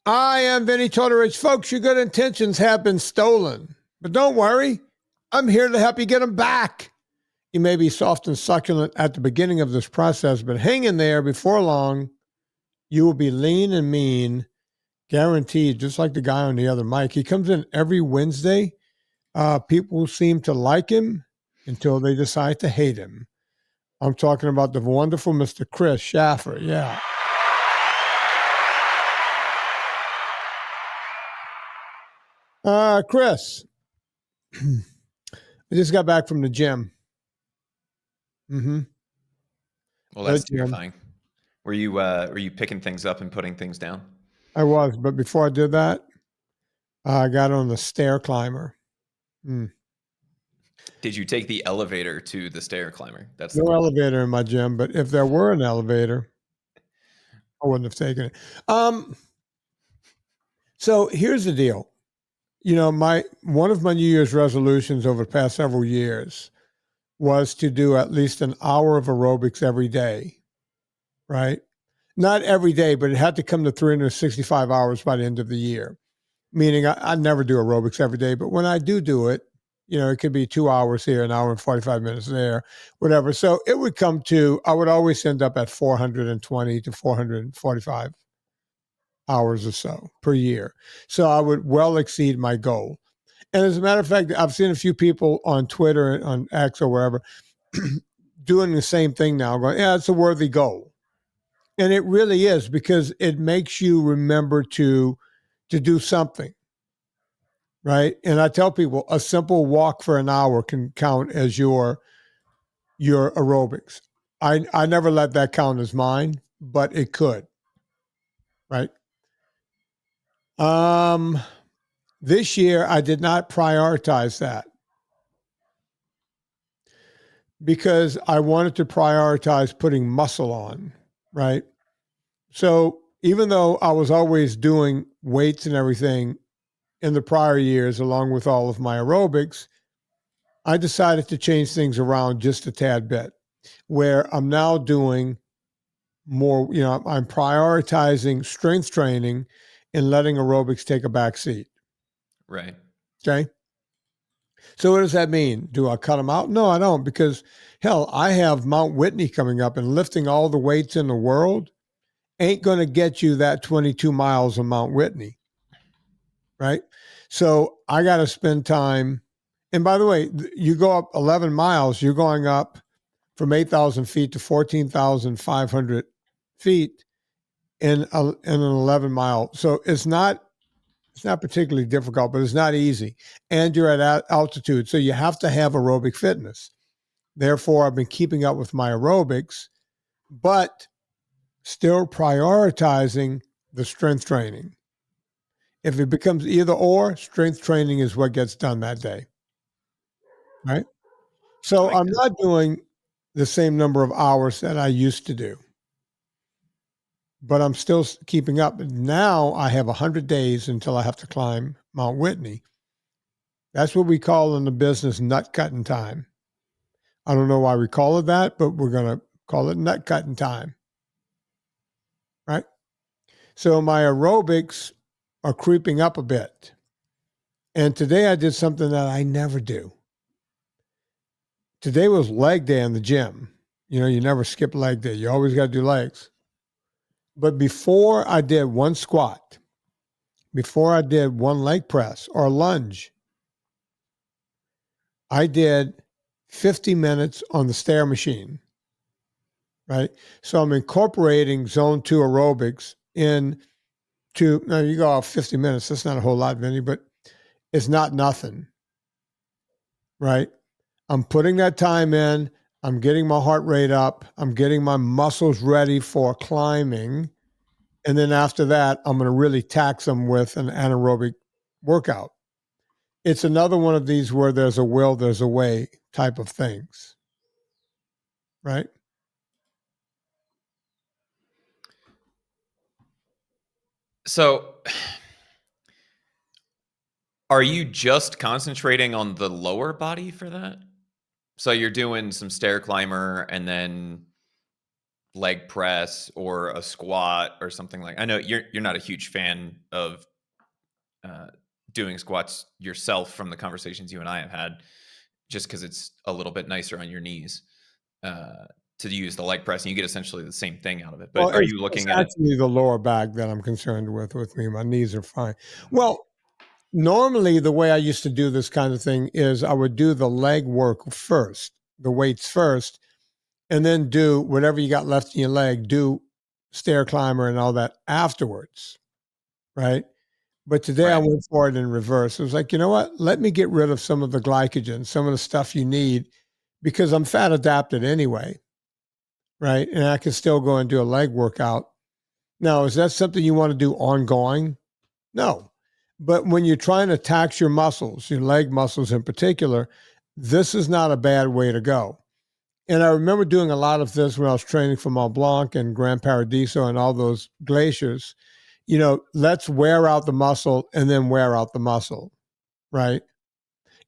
I am Vinnie Tortorich. Folks, your good intentions have been stolen. But don't worry, I'm here to help you get them back. You may be soft and succulent at the beginning of this process, but hang in there. Before long, you will be lean and mean, guaranteed, just like the guy on the other mic. He comes in every Wednesday. People seem to like him until they decide to hate him. I'm talking about the wonderful Mr. Chris Shaffer. Yeah. Chris, I just got back from the gym. Well, that's terrifying. Were you picking things up and putting things down? I was, but before I did that, I got on the stair climber. Did you take the elevator to the stair climber? That's no elevator in my gym, but if there were an elevator, I wouldn't have taken it. So here's the deal. You know, one of my New Year's resolutions over the past several years was to do at least an hour of aerobics every day, right? Not every day, but it had to come to 365 hours by the end of the year. Meaning I never do aerobics every day, but when I do it, you know, it could be 2 hours here, an hour and 45 minutes there, whatever. So it would come to, I would always end up at 420 to 445 hours or so per year. So I would well exceed my goal. And as a matter of fact, I've seen a few people on Twitter, on X or wherever, doing the same thing now, going, yeah, it's a worthy goal. And it really is, because it makes you remember to do something, right? And I tell people a simple walk for an hour can count as your aerobics. I never let that count as mine, but it could, right? This year I did not prioritize that because I wanted to prioritize putting muscle on, right? So even though I was always doing weights and everything in the prior years, along with all of my aerobics, I decided to change things around just a tad bit, where I'm now doing more, you know, I'm prioritizing strength training and letting aerobics take a back seat. Right. Okay. So what does that mean? Do I cut them out? No, I don't, because hell, I have Mount Whitney coming up, and lifting all the weights in the world ain't going to get you that 22 miles of Mount Whitney. Right. So I got to spend time. And by the way, you go up 11 miles, you're going up from 8,000 feet to 14,500 feet in an 11 mile. So it's not particularly difficult, but it's not easy. And you're at altitude. So you have to have aerobic fitness. Therefore, I've been keeping up with my aerobics, but still prioritizing the strength training. If it becomes either or, strength training is what gets done that day. Right? So I'm not doing the same number of hours that I used to do, but I'm still keeping up. Now I have 100 days until I have to climb Mount Whitney. That's what we call in the business nut cutting time. I don't know why we call it that, but we're going to call it nut cutting time. Right? So my aerobics are creeping up a bit. And today I did something that I never do. Today was leg day in the gym. You know, you never skip leg day. You always got to do legs. But before I did one squat, before I did one leg press or lunge, I did 50 minutes on the stair machine, right? So I'm incorporating zone 2 aerobics into, now you go off 50 minutes. That's not a whole lot, Vinnie, but it's not nothing, right? I'm putting that time in. I'm getting my heart rate up. I'm getting my muscles ready for climbing. And then after that, I'm going to really tax them with an anaerobic workout. It's another one of these where there's a will, there's a way type of things. Right? So are you just concentrating on the lower body for that? So you're doing some stair climber and then leg press or a squat or something like. I know you're not a huge fan of doing squats yourself from the conversations you and I have had, just because it's a little bit nicer on your knees to use the leg press, and you get essentially the same thing out of it. Well, But are it's, you it's looking at it? actually the lower back that I'm concerned with me. My knees are fine. Well, normally the way I used to do this kind of thing is I would do the leg work first, the weights first, and then do whatever you got left in your leg, do stair climber and all that afterwards, right? But today I Right. went for it in reverse. It was like, you know what? Let me get rid of some of the glycogen, some of the stuff you need, because I'm fat adapted anyway, right? And I can still go and do a leg workout. Now, is that something you want to do ongoing? No. But when you're trying to tax your muscles, your leg muscles in particular, this is not a bad way to go. And I remember doing a lot of this when I was training for Mont Blanc and Grand Paradiso and all those glaciers. You know, let's wear out the muscle and then wear out the muscle, right?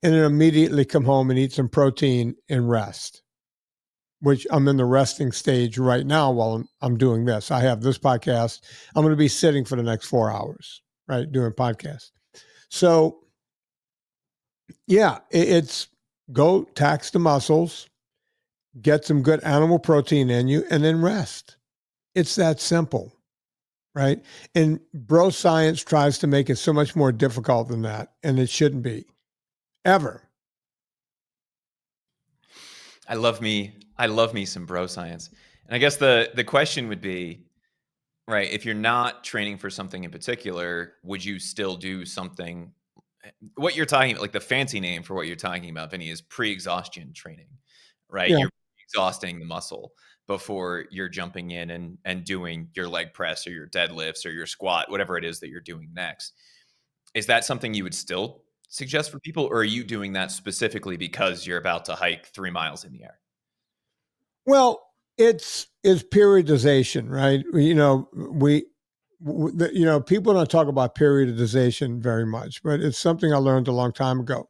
And then immediately come home and eat some protein and rest, which I'm in the resting stage right now while I'm doing this. I have this podcast. I'm going to be sitting for the next 4 hours, right? Doing podcasts. So, yeah, it's go tax the muscles, get some good animal protein in you, and then rest. It's that simple, right? And bro science tries to make it so much more difficult than that, and it shouldn't be ever. I love me some bro science. And I guess the question would be, right, if you're not training for something in particular, would you still do something? What you're talking about, like the fancy name for what you're talking about, Vinny, is pre-exhaustion training, right? Yeah. You're exhausting the muscle before you're jumping in and doing your leg press or your deadlifts or your squat, whatever it is that you're doing next. Is that something you would still suggest for people, or are you doing that specifically because you're about to hike 3 miles in the air? Well, it's periodization, right? You know, people don't talk about periodization very much, but it's something I learned a long time ago.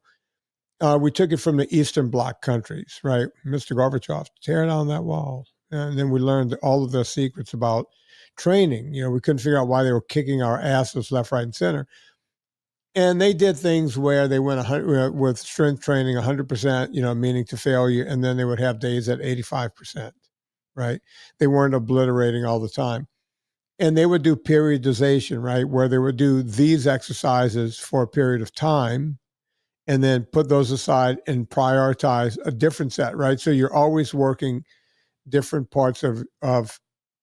We took it from the Eastern Bloc countries, right? Mr. Gorbachev, tear down that wall. And then we learned all of their secrets about training. You know, we couldn't figure out why they were kicking our asses left, right, and center. And they did things where they went 100, with strength training 100%, you know, meaning to failure, and then they would have days at 85%, right? They weren't obliterating all the time. And they would do periodization, right, where they would do these exercises for a period of time and then put those aside and prioritize a different set, right? So you're always working different parts of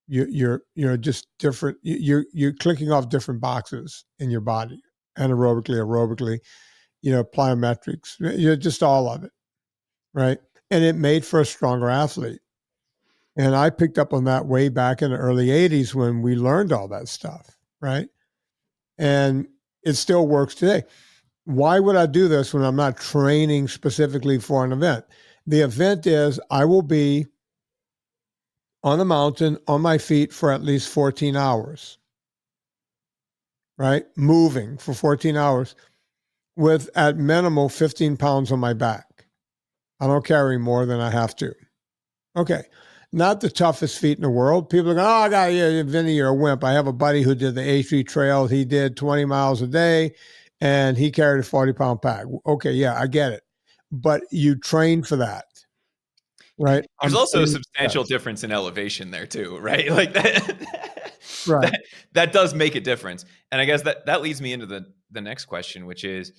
your you know, just different, you're clicking off different boxes in your body, anaerobically, aerobically, you know, plyometrics, you know, just all of it, right? And it made for a stronger athlete. And I picked up on that way back in the early 80s when we learned all that stuff, right? And it still works today. Why would I do this when I'm not training specifically for an event? The event is I will be on a mountain on my feet for at least 14 hours, right? Moving for 14 hours with at minimal 15 pounds on my back. I don't carry more than I have to. Okay. Not the toughest feet in the world. People are going, oh, I got you, Vinny, you're a wimp. I have a buddy who did the H3 trail. He did 20 miles a day and he carried a 40-pound pack. Okay, yeah, I get it. But you train for that, right? There's I'm also a training for substantial that. difference in elevation there too, right? Like that, Right. that does make a difference. And I guess that leads me into the next question, which is,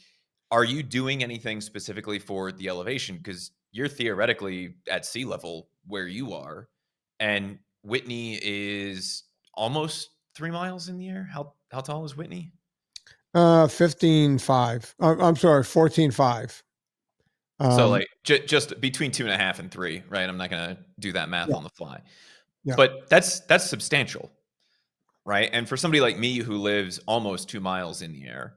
are you doing anything specifically for the elevation? Because you're theoretically at sea level where you are, and Whitney is almost 3 miles in the air. How tall is Whitney? 15.5. I'm sorry, 14.5. So like just between 2.5 and 3, right? I'm not gonna do that math Yeah, on the fly, yeah. but that's substantial, right? And for somebody like me who lives almost 2 miles in the air,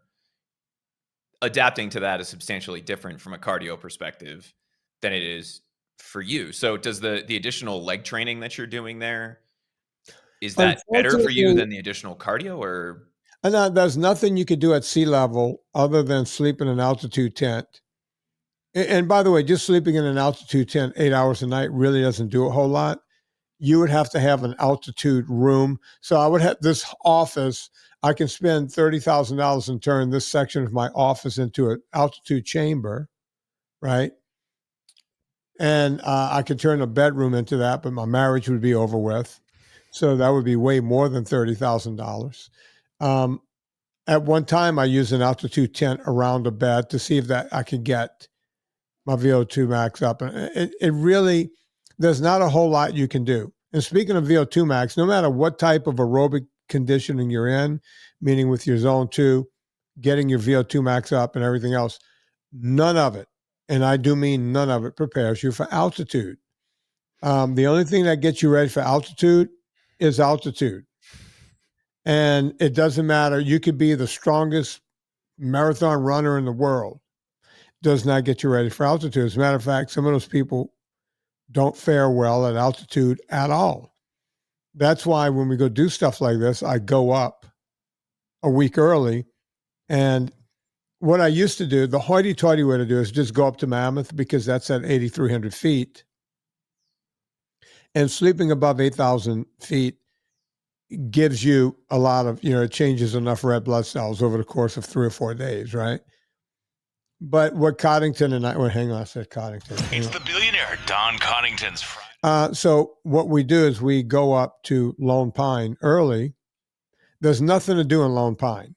adapting to that is substantially different from a cardio perspective than it is for you. So does the additional leg training that you're doing there, is that better for you Unfortunately, than the additional cardio, or and there's nothing you could do at sea level other than sleep in an altitude tent. And by the way, just sleeping in an altitude tent 8 hours a night really doesn't do a whole lot. you would have to have an altitude room. So I would have this office. I can spend $30,000 and turn this section of my office into an altitude chamber, right? And I could turn a bedroom into that, but my marriage would be over with. So that would be way more than $30,000. At one time, I used an altitude tent around a bed to see if that I could get my VO2 max up. And it really, there's not a whole lot you can do. And speaking of VO2 max, no matter what type of aerobic conditioning you're in, meaning with your zone 2, getting your VO2 max up and everything else, none of it, and I do mean none of it, prepares you for altitude. The only thing that gets you ready for altitude is altitude. And it doesn't matter. You could be the strongest marathon runner in the world. Does not get you ready for altitude. As a matter of fact, some of those people don't fare well at altitude at all. That's why when we go do stuff like this, I go up a week early. And what I used to do, the hoity-toity way to do is just go up to Mammoth because that's at 8,300 feet. And sleeping above 8,000 feet gives you a lot of, it changes enough red blood cells over the course of 3 or 4 days, right? But what Coddington and hang on, I said Coddington. It's the billionaire Don Coddington's friend. So what we do is we go up to Lone Pine early. There's nothing to do in Lone Pine.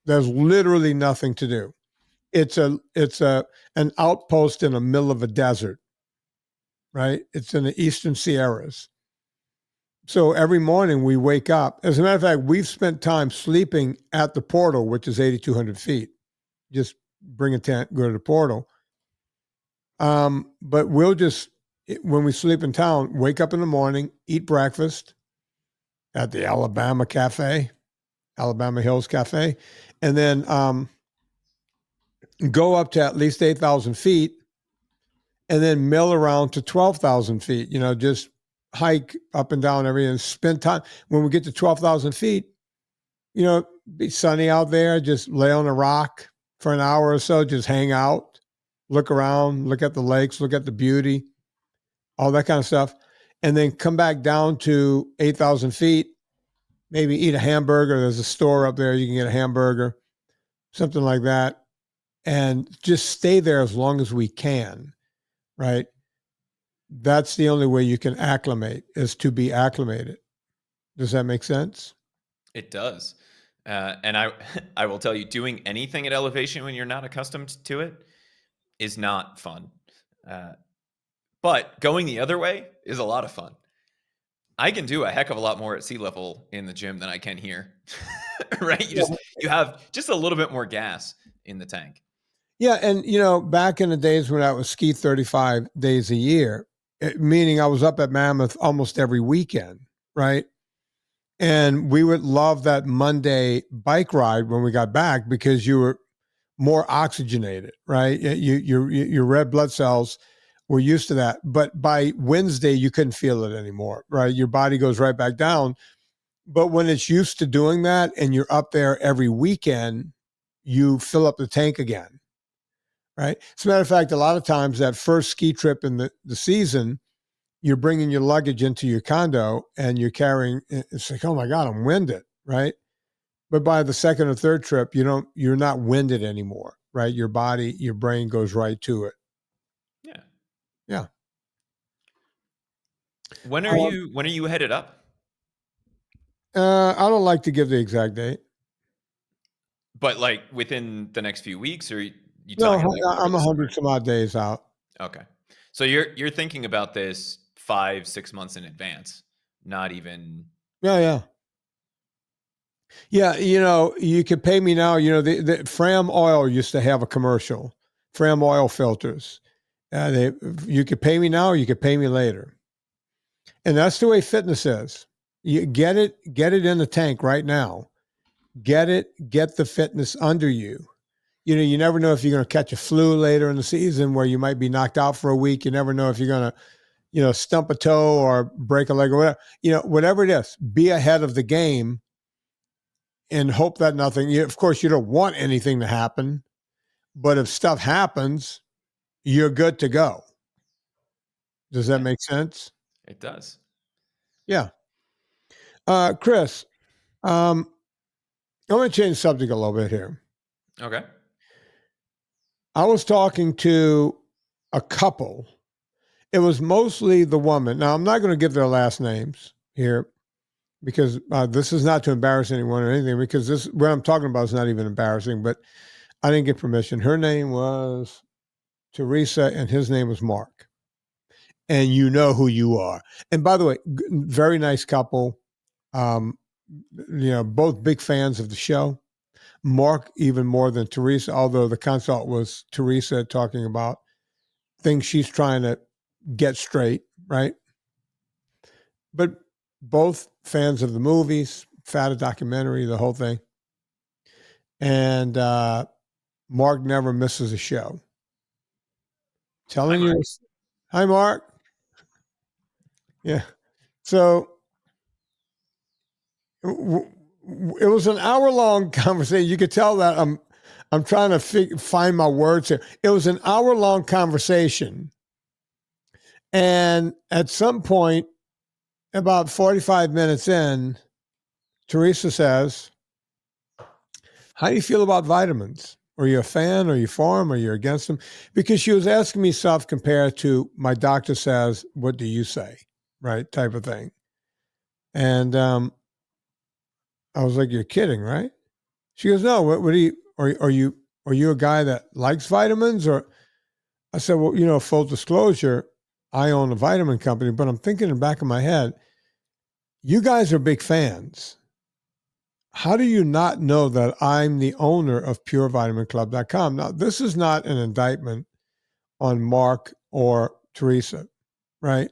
There's literally nothing to do. It's an outpost in the middle of a desert, right? It's in the Eastern Sierras. So every morning we wake up. As a matter of fact, we've spent time sleeping at the portal, which is 8,200 feet. Just bring a tent, go to the portal. But we'll just, when we sleep in town, wake up in the morning, eat breakfast at the Alabama Hills Cafe, and then go up to at least 8,000 feet and then mill around to 12,000 feet, just hike up and down everything, spend time. When we get to 12,000 feet, be sunny out there, just lay on a rock for an hour or so, just hang out, look around, look at the lakes, look at the beauty, all that kind of stuff. And then come back down to 8,000 feet, maybe eat a hamburger. There's a store up there. You can get a hamburger, something like that. And just stay there as long as we can, right? That's the only way you can acclimate, is to be acclimated. Does that make sense? It does. And I will tell you, doing anything at elevation when you're not accustomed to it is not fun. But going the other way is a lot of fun. I can do a heck of a lot more at sea level in the gym than I can here, right? You have just a little bit more gas in the tank. Yeah, and back in the days when I was ski 35 days a year, meaning I was up at Mammoth almost every weekend, right? And we would love that Monday bike ride when we got back because you were more oxygenated, right? Your red blood cells were used to that. But by Wednesday, you couldn't feel it anymore, right? Your body goes right back down. But when it's used to doing that and you're up there every weekend, you fill up the tank again, right? As a matter of fact, a lot of times that first ski trip in the season, you're bringing your luggage into your condo and you're carrying, it's like, oh my God, I'm winded, right? But by the second or third trip, you're not winded anymore, right? Your body, your brain goes right to it. Yeah. Yeah. When are you headed up? I don't like to give the exact date. But like within the next few weeks, or you No, talking like I'm 100 some odd days out. Okay. So you're thinking about this 5-6 months in advance, not even. Yeah. You could pay me now. The Fram Oil used to have a commercial, Fram Oil filters. You could pay me now, or you could pay me later. And that's the way fitness is. You get it in the tank right now. Get the fitness under you. You never know if you're going to catch a flu later in the season where you might be knocked out for a week. You never know if you're going to, stump a toe or break a leg or whatever. Whatever it is, be ahead of the game and hope that nothing, of course, you don't want anything to happen, but if stuff happens, you're good to go. Does that make sense? It does. Yeah. Chris, I'm going to change the subject a little bit here. Okay. I was talking to a couple. It was mostly the woman. Now, I'm not going to give their last names here because this is not to embarrass anyone or anything, because this, what I'm talking about is not even embarrassing, but I didn't get permission. Her name was Teresa and his name was Mark. And you know who you are. And by the way, very nice couple. Both big fans of the show. Mark even more than Teresa, although the consult was Teresa talking about things she's trying to get straight, right? But both fans of the movies, Fata documentary, the whole thing. And Mark never misses a show. Telling you, hi, Mark. Yeah. So it was an hour-long conversation. You could tell that I'm trying to find my words here. It was an hour-long conversation. And at some point, about 45 minutes in, Teresa says, how do you feel about vitamins? Are you a fan? Are you for them? Are you against them? Because she was asking me stuff compared to my doctor says, what do you say? Right? Type of thing. And I was like, you're kidding, right? She goes, no, what do you, are you a guy that likes vitamins? Or I said, well, full disclosure, I own a vitamin company, but I'm thinking in the back of my head, you guys are big fans. How do you not know that I'm the owner of PureVitaminClub.com? Now, this is not an indictment on Mark or Teresa, right?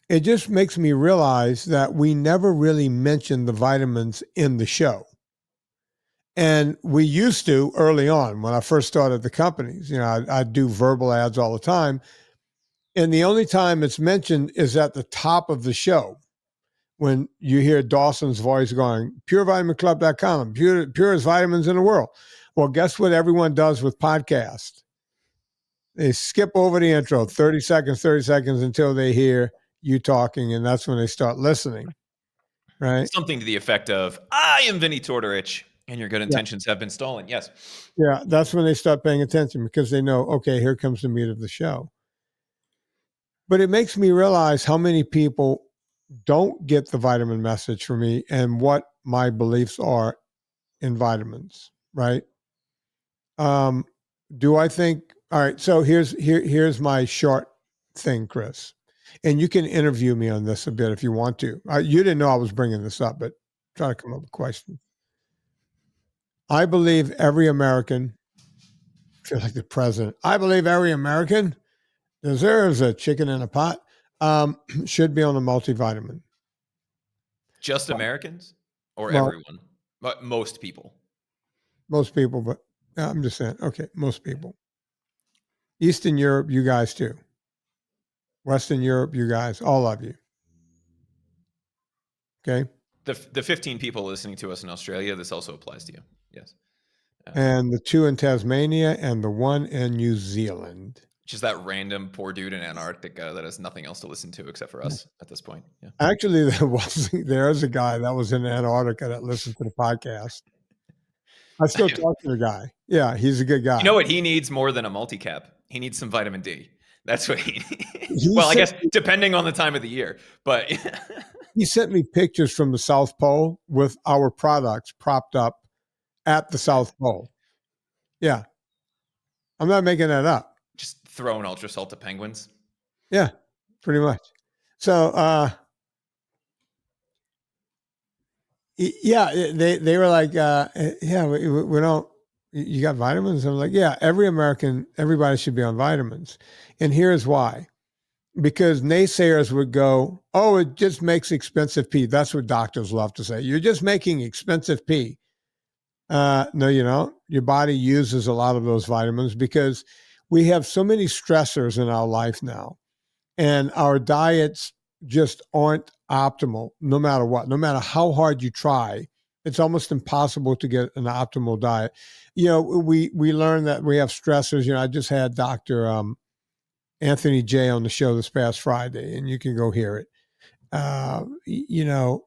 It just makes me realize that we never really mentioned the vitamins in the show. And we used to early on when I first started the companies. I'd do verbal ads all the time. And the only time it's mentioned is at the top of the show when you hear Dawson's voice going, PureVitaminClub.com, purest vitamins in the world. Well, guess what everyone does with podcasts? They skip over the intro, 30 seconds until they hear you talking, and that's when they start listening, right? Something to the effect of, I am Vinnie Tortorich, and your good intentions have been stolen. Yes. Yeah, that's when they start paying attention because they know, okay, here comes the meat of the show. But it makes me realize how many people don't get the vitamin message from me and what my beliefs are in vitamins, right? Do I think, all right, so here's my short thing, Chris. And you can interview me on this a bit if you want to. You didn't know I was bringing this up, but try to come up with questions. I believe every American, I feel like the president, I believe every American deserves a chicken in a pot, should be on a multivitamin. Just Americans or Well, everyone? But most people. Most people, but I'm just saying, okay, most people. Eastern Europe, you guys too. Western Europe, you guys, all of you. Okay. The 15 people listening to us in Australia, this also applies to you. Yes. And the 2 in Tasmania and the 1 in New Zealand. Just that random poor dude in Antarctica that has nothing else to listen to except for us at this point. Yeah. Actually, there's a guy that was in Antarctica that listened to the podcast. I still talk to the guy. Yeah, he's a good guy. You know what he needs more than a multicap? He needs some vitamin D. That's what he needs. Well, I guess depending on the time of the year, but he sent me pictures from the South Pole with our products propped up at the South Pole. Yeah. I'm not making that up. Just throwing ultra salt to penguins. Yeah, pretty much. So, yeah, they were like, yeah, we don't, you got vitamins? I'm like, yeah, everybody should be on vitamins. And here's why. Because naysayers would go, oh, it just makes expensive pee. That's what doctors love to say. You're just making expensive pee. No, you don't. Your body uses a lot of those vitamins because we have so many stressors in our life now. And our diets just aren't optimal no matter what. No matter how hard you try, it's almost impossible to get an optimal diet. We learned that we have stressors. I just had Dr. Anthony J on the show this past Friday, and you can go hear it. you know,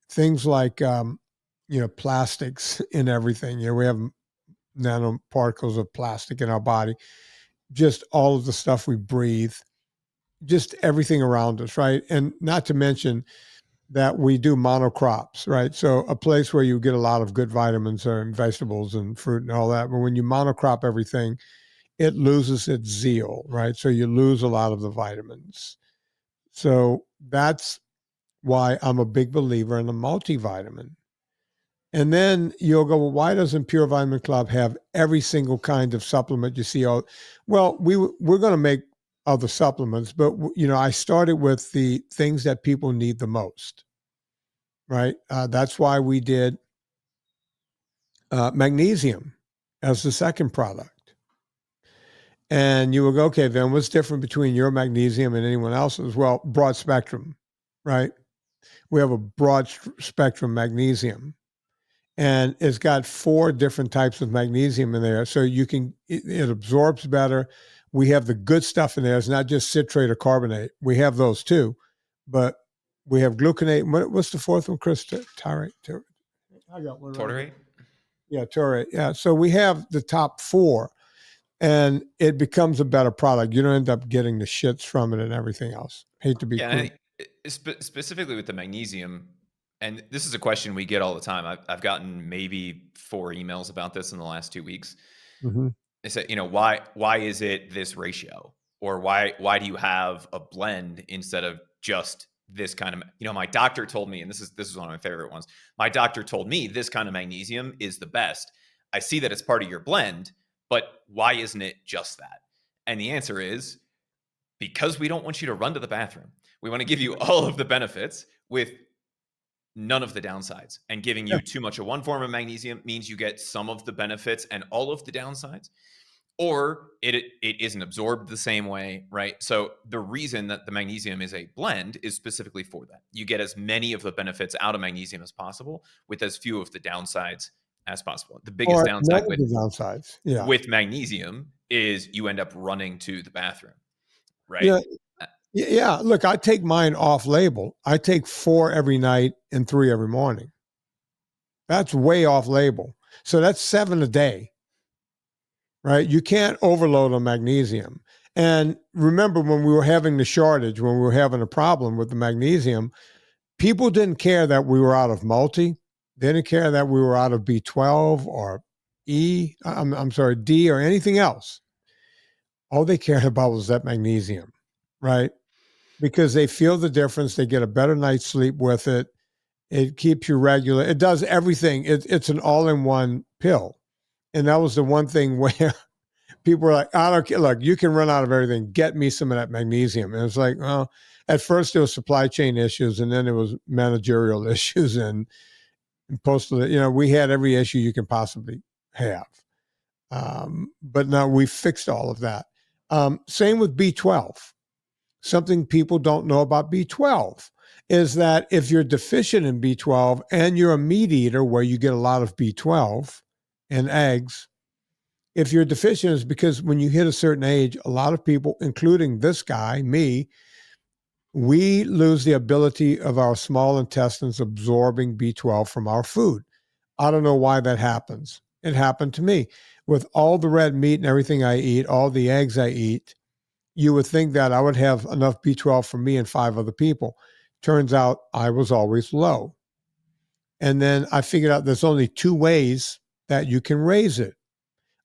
things like, plastics in everything. We have nanoparticles of plastic in our body, just all of the stuff we breathe, just everything around us, right? And not to mention that we do monocrops, right? So a place where you get a lot of good vitamins are in vegetables and fruit and all that. But when you monocrop everything, it loses its zeal, right? So you lose a lot of the vitamins. So that's why I'm a big believer in a multivitamin. And then you'll go, well, why doesn't Pure Vitamin Club have every single kind of supplement you see? Well, we're going to make other supplements, but I started with the things that people need the most, right? That's why we did magnesium as the second product. And you will go, okay, then what's different between your magnesium and anyone else's? Well, broad spectrum, right? We have a broad spectrum magnesium, and it's got 4 different types of magnesium in there. So it absorbs better. We have the good stuff in there. It's not just citrate or carbonate. We have those too, but we have gluconate. What's the fourth one, Chris? Taurate. I got one right Tortorich? here. Yeah, taurate. Yeah. So we have the top 4, and it becomes a better product. You don't end up getting the shits from it and everything else. Hate to be cruel. Specifically with the magnesium, and this is a question we get all the time. I've gotten maybe 4 emails about this in the last 2 weeks. Mm-hmm. They said, why is it this ratio, or why do you have a blend instead of just this kind of, my doctor told me, and this is one of my favorite ones. My doctor told me this kind of magnesium is the best. I see that it's part of your blend, but why isn't it just that? And the answer is because we don't want you to run to the bathroom. We want to give you all of the benefits with none of the downsides. And giving you too much of one form of magnesium means you get some of the benefits and all of the downsides, or it isn't absorbed the same way, right? So the reason that the magnesium is a blend is specifically for that. You get as many of the benefits out of magnesium as possible with as few of the downsides as possible. The biggest downside with magnesium is you end up running to the bathroom, right? Yeah. Yeah. Look, I take mine off label. I take 4 every night and 3 every morning. That's way off label. So that's 7 a day, right? You can't overload on magnesium. And remember when we were having the shortage, when we were having a problem with the magnesium, people didn't care that we were out of multi. They didn't care that we were out of B12 or D or anything else. All they cared about was that magnesium, right? Because they feel the difference. They get a better night's sleep with it. It keeps you regular. It does everything. It's an all-in-one pill. And that was the one thing where people were like, I don't care. Look, you can run out of everything. Get me some of that magnesium. And it's like, well, at first there was supply chain issues, and then there was managerial issues and postal. We had every issue you can possibly have. But now we fixed all of that. Same with B12. Something people don't know about B12 is that if you're deficient in B12 and you're a meat eater where you get a lot of B12 and eggs, if you're deficient, it's because when you hit a certain age, a lot of people, including this guy, me, we lose the ability of our small intestines absorbing B12 from our food. I don't know why that happens. It happened to me. With all the red meat and everything I eat, all the eggs I eat, you would think that I would have enough B12 for me and 5 other people. Turns out I was always low. And then I figured out there's only 2 ways that you can raise it.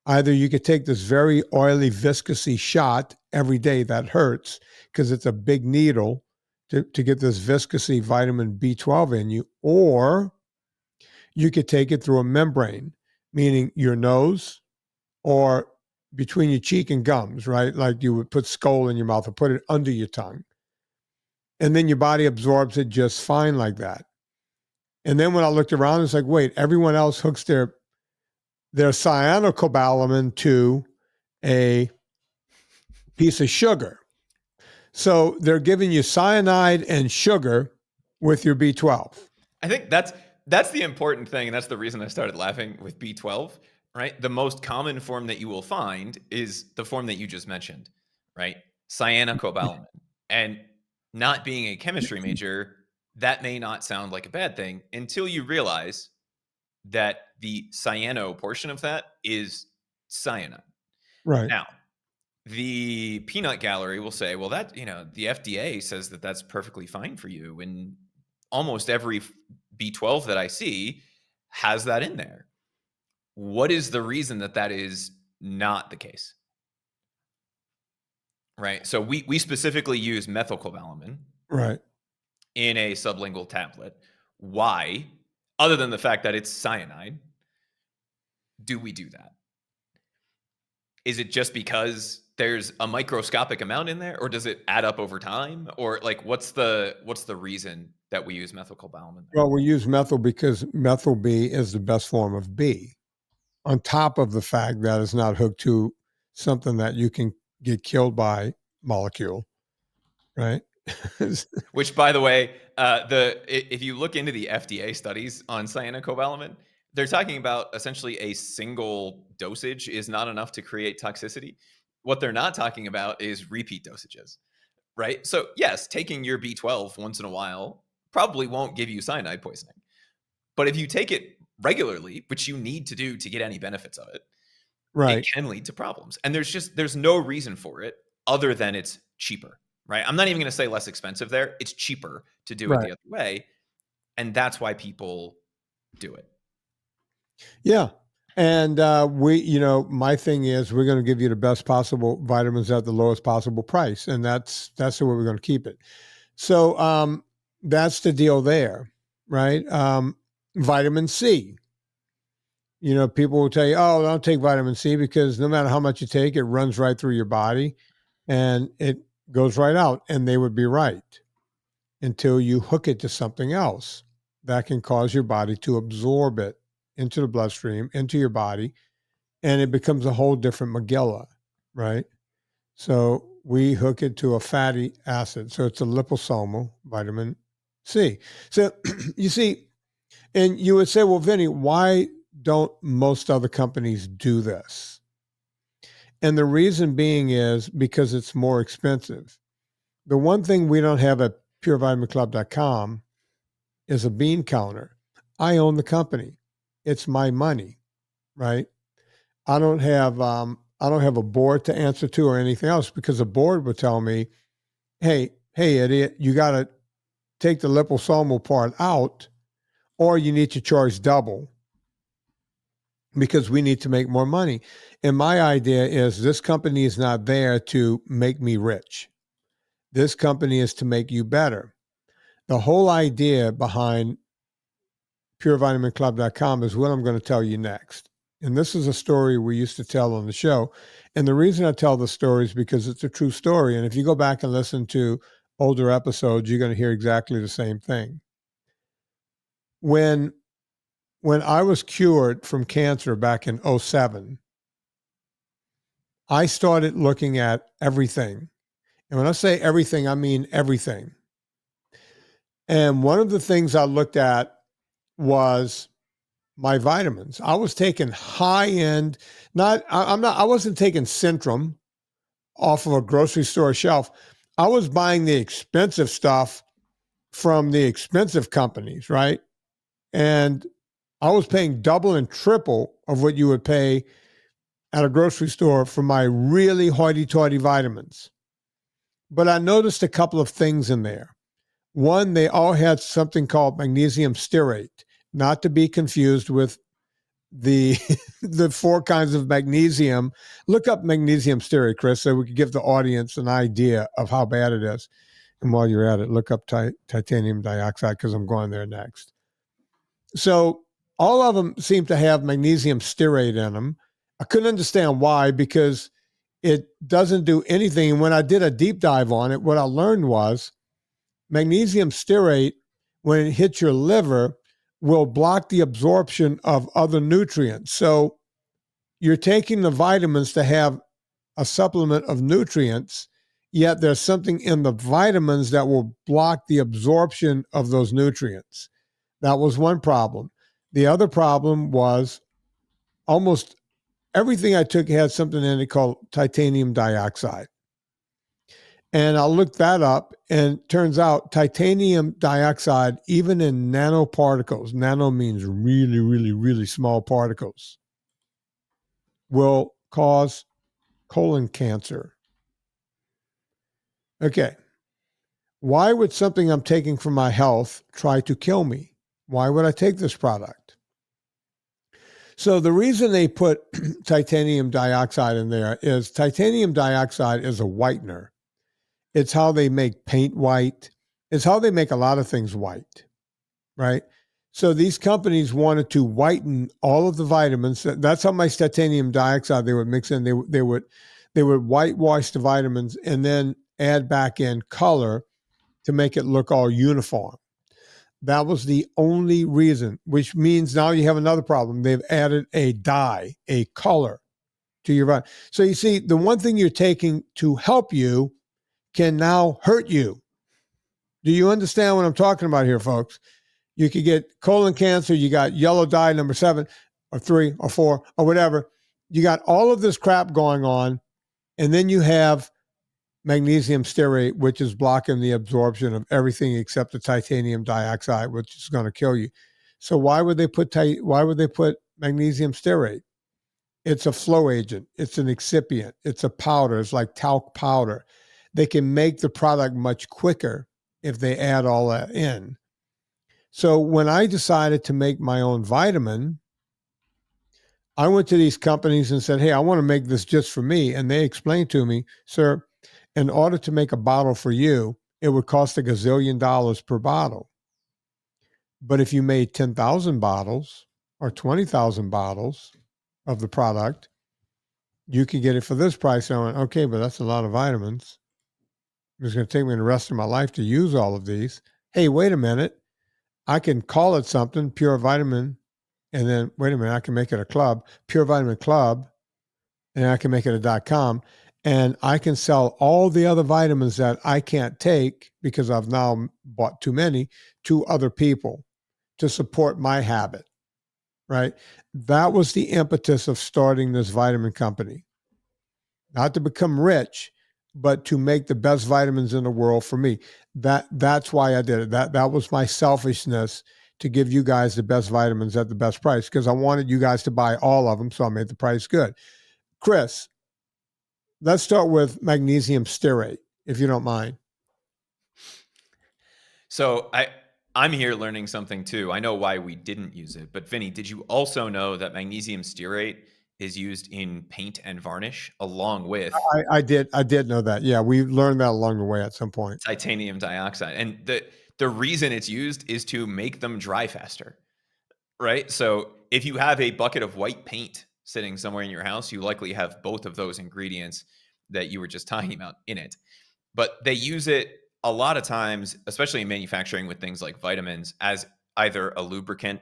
Either you could take this very oily, viscousy shot every day that hurts because it's a big needle to get this viscousy vitamin B12 in you, or you could take it through a membrane, meaning your nose or between your cheek and gums, right? Like you would put Skol in your mouth or put it under your tongue. And then your body absorbs it just fine like that. And then when I looked around, it's like, wait, everyone else hooks their cyanocobalamin to a piece of sugar. So they're giving you cyanide and sugar with your B12. I think that's the important thing, and that's the reason I started laughing with B12, right? The most common form that you will find is the form that you just mentioned, right? Cyanocobalamin. And not being a chemistry major, that may not sound like a bad thing until you realize that the cyano portion of that is cyanide. Right. Now, the peanut gallery will say, well, that, the FDA says that that's perfectly fine for you. And almost every B12 that I see has that in there. What is the reason that that is not the case? Right. So we specifically use methylcobalamin Right. in a sublingual tablet. Why, other than the fact that it's cyanide, do we do that? Is it just because there's a microscopic amount in there, or does it add up over time? Or like, what's the reason that we use methylcobalamin there? Well, we use methyl because methyl B is the best form of B, on top of the fact that it's not hooked to something that you can get killed by molecule, right? Which, by the way, if you look into the FDA studies on cyanocobalamin, they're talking about essentially a single dosage is not enough to create toxicity. What they're not talking about is repeat dosages, right? So yes, taking your B12 once in a while probably won't give you cyanide poisoning. But if you take it regularly, which you need to do to get any benefits of it, Right. it can lead to problems. And there's no reason for it other than it's cheaper, right? I'm not even going to say less expensive there. It's cheaper to do it Right. the other way. And that's why people do it. Yeah. And my thing is we're going to give you the best possible vitamins at the lowest possible price. And that's the way we're going to keep it. So that's the deal there, right? Vitamin C. People will tell you, oh, don't take vitamin C because no matter how much you take, it runs right through your body and it goes right out. And they would be right until you hook it to something else that can cause your body to absorb it into the bloodstream, into your body, and it becomes a whole different Magilla, right? So we hook it to a fatty acid. So it's a liposomal vitamin C. So you see, and you would say, well, Vinny, why don't most other companies do this? And the reason being is because it's more expensive. The one thing we don't have at purevitaminclub.com is a bean counter. I own the company. It's my money, right? I don't have a board to answer to or anything else because the board would tell me, hey, idiot, you got to take the liposomal part out or you need to charge double because we need to make more money. And my idea is this company is not there to make me rich. This company is to make you better. The whole idea behind purevitaminclub.com is what I'm going to tell you next. And this is a story we used to tell on the show. And the reason I tell the story is because it's a true story. And if you go back and listen to older episodes, you're going to hear exactly the same thing. When I was cured from cancer back in 2007, I started looking at everything. And when I say everything, I mean everything. And one of the things I looked at was my vitamins. I was taking high end, I wasn't taking Centrum off of a grocery store shelf. I was buying the expensive stuff from the expensive companies, right? And I was paying double and triple of what you would pay at a grocery store for my really hoity-toity vitamins. But I noticed a couple of things in there. One, they all had something called magnesium stearate, not to be confused with the 4 kinds of magnesium. Look up magnesium stearate, Chris, so we could give the audience an idea of how bad it is. And while you're at it, look up titanium dioxide because I'm going there next. So all of them seem to have magnesium stearate in them. I couldn't understand why because it doesn't do anything. And when I did a deep dive on it, what I learned was magnesium stearate, when it hits your liver, will block the absorption of other nutrients. So you're taking the vitamins to have a supplement of nutrients, yet there's something in the vitamins that will block the absorption of those nutrients. That was one problem. The other problem was almost everything I took had something in it called titanium dioxide. And I looked that up, and turns out titanium dioxide, even in nanoparticles, nano means really, really, really small particles, will cause colon cancer. Okay. Why would something I'm taking for my health try to kill me? Why would I take this product? So the reason they put titanium dioxide in there is titanium dioxide is a whitener. It's how they make paint white. It's how they make a lot of things white, right? So these companies wanted to whiten all of the vitamins. That's how much titanium dioxide they would mix in. They would whitewash the vitamins and then add back in color to make it look all uniform. That was the only reason, which means now you have another problem. They've added a dye, a color to your vitamin. So you see, the one thing you're taking to help you can now hurt you. Do you understand what I'm talking about here, folks? You could get colon cancer. You got yellow dye number 7 or 3 or 4 or whatever. You got all of this crap going on. And then you have magnesium stearate, which is blocking the absorption of everything except the titanium dioxide, which is going to kill you. So why would they put magnesium stearate? It's a flow agent. It's an excipient. It's a powder. It's like talc powder. They can make the product much quicker if they add all that in. So when I decided to make my own vitamin, I went to these companies and said, hey, I want to make this just for me. And they explained to me, sir, in order to make a bottle for you, it would cost $1 gazillion per bottle. But if you made 10,000 bottles or 20,000 bottles of the product, you could get it for this price. And I went, okay, but that's a lot of vitamins. It's going to take me the rest of my life to use all of these. Hey, wait a minute. I can call it something, Pure Vitamin, and then, wait a minute, I can make it a club, Pure Vitamin Club, and I can make it a .com. And I can sell all the other vitamins that I can't take because I've now bought too many to other people to support my habit, right? That was the impetus of starting this vitamin company. Not to become rich, but to make the best vitamins in the world for me. That's why I did it. That was my selfishness, to give you guys the best vitamins at the best price, because I wanted you guys to buy all of them, so I made the price good. Chris, let's start with magnesium stearate, if you don't mind. So I'm here learning something too. I know why we didn't use it, but Vinny, did you also know that magnesium stearate is used in paint and varnish along with I did know that. Yeah, we learned that along the way at some point. titanium dioxide? And the reason it's used is to make them dry faster, right? So if you have a bucket of white paint sitting somewhere in your house, you likely have both of those ingredients that you were just talking about in it. But they use it a lot of times, especially in manufacturing with things like vitamins, as either a lubricant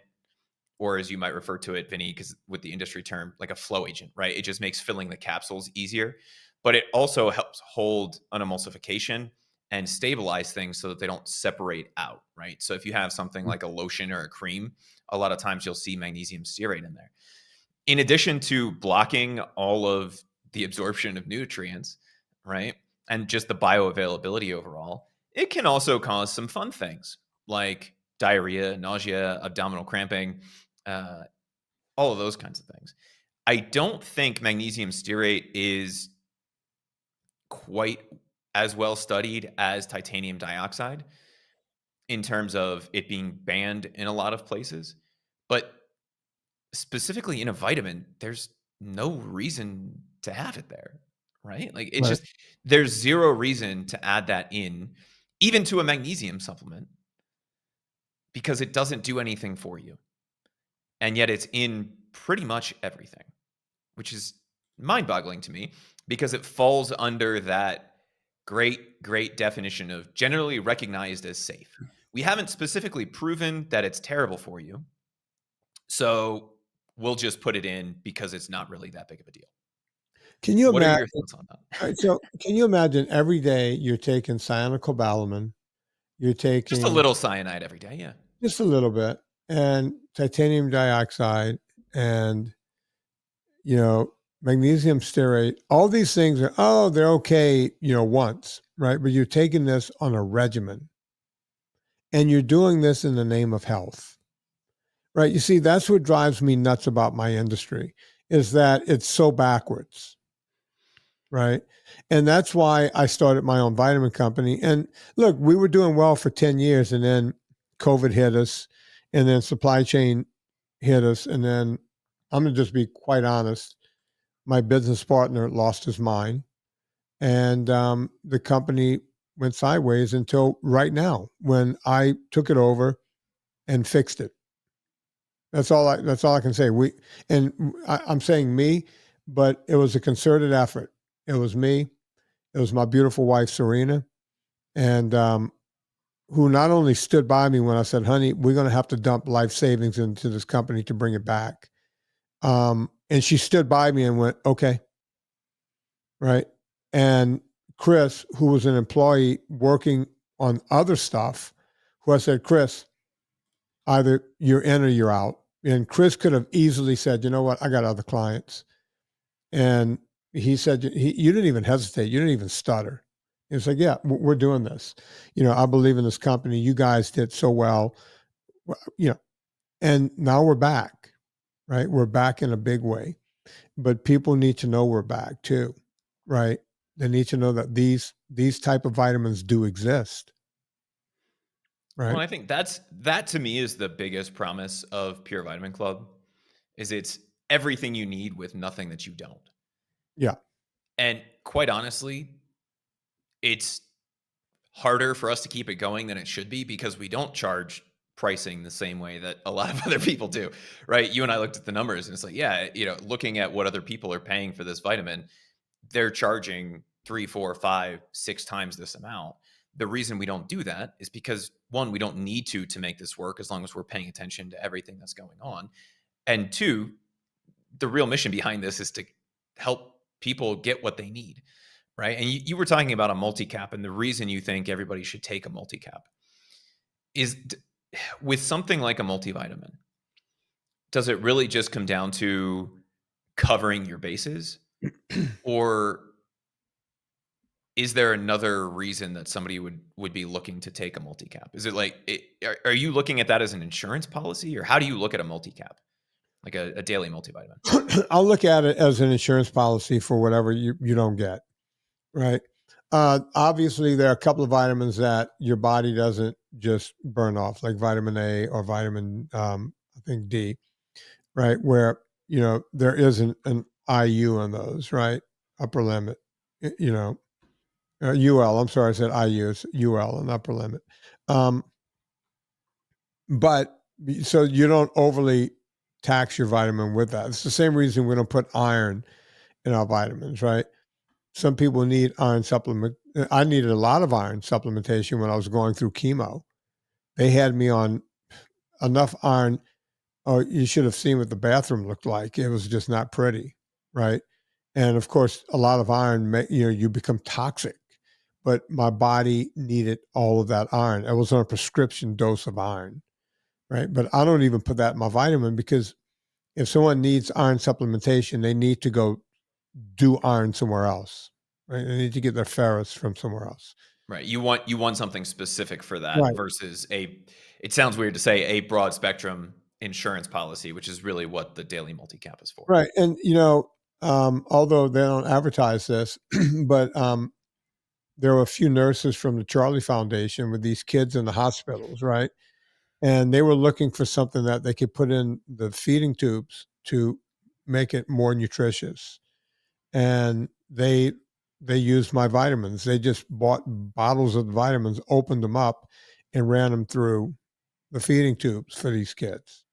or, as you might refer to it, Vinny, because with the industry term, like a flow agent, right? It just makes filling the capsules easier. But it also helps hold an emulsification and stabilize things so that they don't separate out, right? So if you have something like a lotion or a cream, a lot of times you'll see magnesium stearate in there. In addition to blocking all of the absorption of nutrients, right? And just the bioavailability overall, it can also cause some fun things like diarrhea, nausea, abdominal cramping, all of those kinds of things. I don't think magnesium stearate is quite as well studied as titanium dioxide in terms of it being banned in a lot of places. But specifically in a vitamin, there's no reason to have it there, right? Like it's Right. just, there's zero reason to add that in, even to a magnesium supplement, because it doesn't do anything for you. And yet it's in pretty much everything, which is mind boggling to me because it falls under that great definition of generally recognized as safe. We haven't specifically proven that it's terrible for you. So we'll just put it in because it's not really that big of a deal. Can you What are imagine? your thoughts on that? All right, so can you imagine every day you're taking cyanocobalamin, you're taking Just a little cyanide every day, yeah. just a little bit, and titanium dioxide, and magnesium stearate. All these things they're okay, once. right? But you're taking this on a regimen, and you're doing this in the name of health, right? You see, that's what drives me nuts about my industry, is that it's so backwards, right? And that's why I started my own vitamin company. And look, we were doing well for 10 years, and then COVID hit us, and then supply chain hit us. And then I'm going to just be quite honest, my business partner lost his mind, and the company went sideways until right now when I took it over and fixed it. That's all I can say. I'm saying me, but it was a concerted effort. It was me. It was my beautiful wife, Serena, and who not only stood by me when I said, honey, we're going to have to dump life savings into this company to bring it back. And she stood by me and went, okay. Right. And Chris, who was an employee working on other stuff, who I said, Chris, either you're in or you're out. And Chris could have easily said, you know what, I got other clients. And he said, you didn't even hesitate. You didn't even stutter. He was like, yeah, we're doing this. I believe in this company. You guys did so well, and now we're back, right? We're back in a big way, but people need to know we're back too, right? They need to know that these type of vitamins do exist. Right. Well, I think that to me is the biggest promise of Pure Vitamin Club, is it's everything you need with nothing that you don't. Yeah. And quite honestly, it's harder for us to keep it going than it should be, because we don't charge pricing the same way that a lot of other people do, right? You and I looked at the numbers and it's like, yeah, looking at what other people are paying for this vitamin, they're charging 3, 4, 5, 6 times this amount. The reason we don't do that is because, one, we don't need to make this work as long as we're paying attention to everything that's going on. And two, the real mission behind this is to help people get what they need, right? And you were talking about a multi-cap, and the reason you think everybody should take a multi-cap is with something like a multivitamin, does it really just come down to covering your bases? Or is there another reason that somebody would be looking to take a multi-cap? Is it like, are you looking at that as an insurance policy, or how do you look at a multi-cap, like a daily multivitamin? I'll look at it as an insurance policy for whatever you don't get, right? Obviously, there are a couple of vitamins that your body doesn't just burn off, like vitamin A or vitamin, I think D, right? Where, there isn't an IU on those, right? Upper limit, UL. I'm sorry, I said IU. It's UL, an upper limit. But so you don't overly tax your vitamin with that. It's the same reason we don't put iron in our vitamins, right? Some people need iron supplement. I needed a lot of iron supplementation when I was going through chemo. They had me on enough iron. Oh, you should have seen what the bathroom looked like. It was just not pretty, right? And of course, a lot of iron, you become toxic. But my body needed all of that iron. I was on a prescription dose of iron, right? But I don't even put that in my vitamin, because if someone needs iron supplementation, they need to go do iron somewhere else, right? They need to get their ferrous from somewhere else. Right. You want something specific for that, Right. versus it sounds weird to say, a broad spectrum insurance policy, which is really what the daily multi-cap is for. Right. And, although they don't advertise this, but there were a few nurses from the Charlie Foundation with these kids in the hospitals, right? And they were looking for something that they could put in the feeding tubes to make it more nutritious. And they used my vitamins. They just bought bottles of the vitamins, opened them up, and ran them through the feeding tubes for these kids,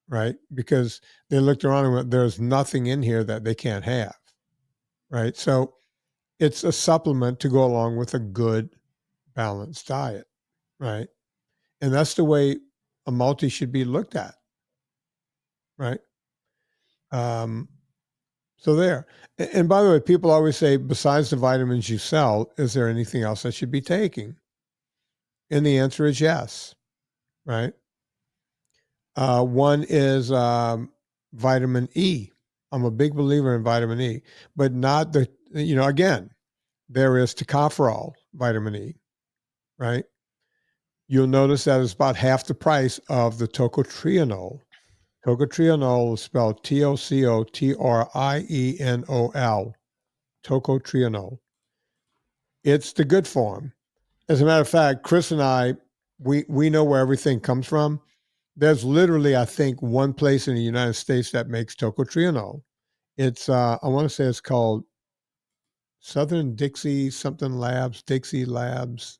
right? Because they looked around and went, there's nothing in here that they can't have, right? So it's a supplement to go along with a good, balanced diet, right? And that's the way a multi should be looked at, right? So there. And by the way, people always say, besides the vitamins you sell, is there anything else I should be taking? And the answer is yes, right? One is vitamin E. I'm a big believer in vitamin E, but not again, there is tocopherol, vitamin E, right? You'll notice that it's about half the price of the tocotrienol. Tocotrienol is spelled Tocotrienol, tocotrienol. It's the good form. As a matter of fact, Chris and I, we know where everything comes from. There's literally, I think, one place in the United States that makes tocotrienol. It's I want to say it's called Southern Dixie Dixie Labs,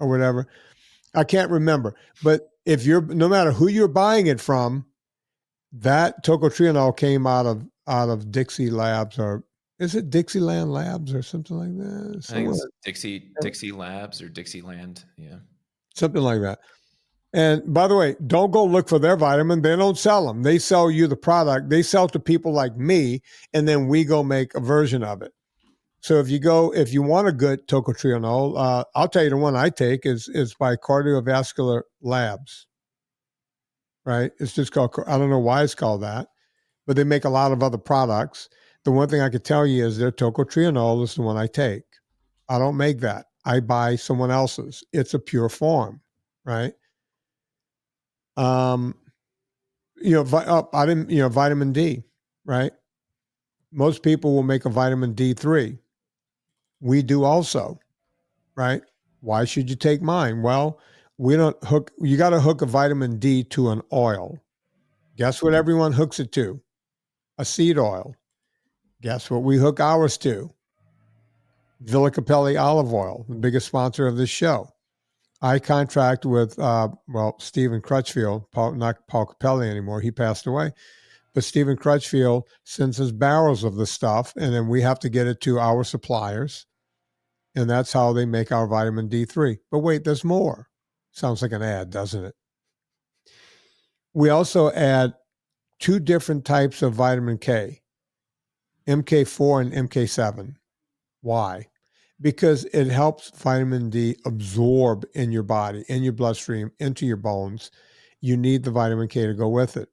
or whatever. I can't remember. But if you're no matter who you're buying it from, that tocotrienol came out of Dixie Labs, or is it Dixieland Labs or something like that? I think Somewhere, it's Dixie Labs or Dixieland. Yeah. something like that. And by the way, don't go look for their vitamin. They don't sell them. They sell you the product. They sell to people like me, and then we go make a version of it. So if you want a good tocotrienol, I'll tell you the one I take is by Cardiovascular Labs, right? It's just called, I don't know why it's called that, but they make a lot of other products. The one thing I could tell you is their tocotrienol is the one I take. I don't make that. I buy someone else's. It's a pure form, right? Vitamin D, right? Most people will make a vitamin D3. We do also, right? Why should you take mine? Well, you got to hook a vitamin D to an oil. Guess what everyone hooks it to? A seed oil. Guess what we hook ours to? Villicapelli olive oil, the biggest sponsor of this show. I contract with, Stephen Crutchfield, not Paul Capelli anymore. He passed away. But Stephen Crutchfield sends us barrels of the stuff, and then we have to get it to our suppliers. And that's how they make our vitamin D3. But wait, there's more. Sounds like an ad, doesn't it? We also add 2 different types of vitamin K, MK4 and MK7. Why? Because it helps vitamin D absorb in your body, in your bloodstream, into your bones. You need the vitamin K to go with it.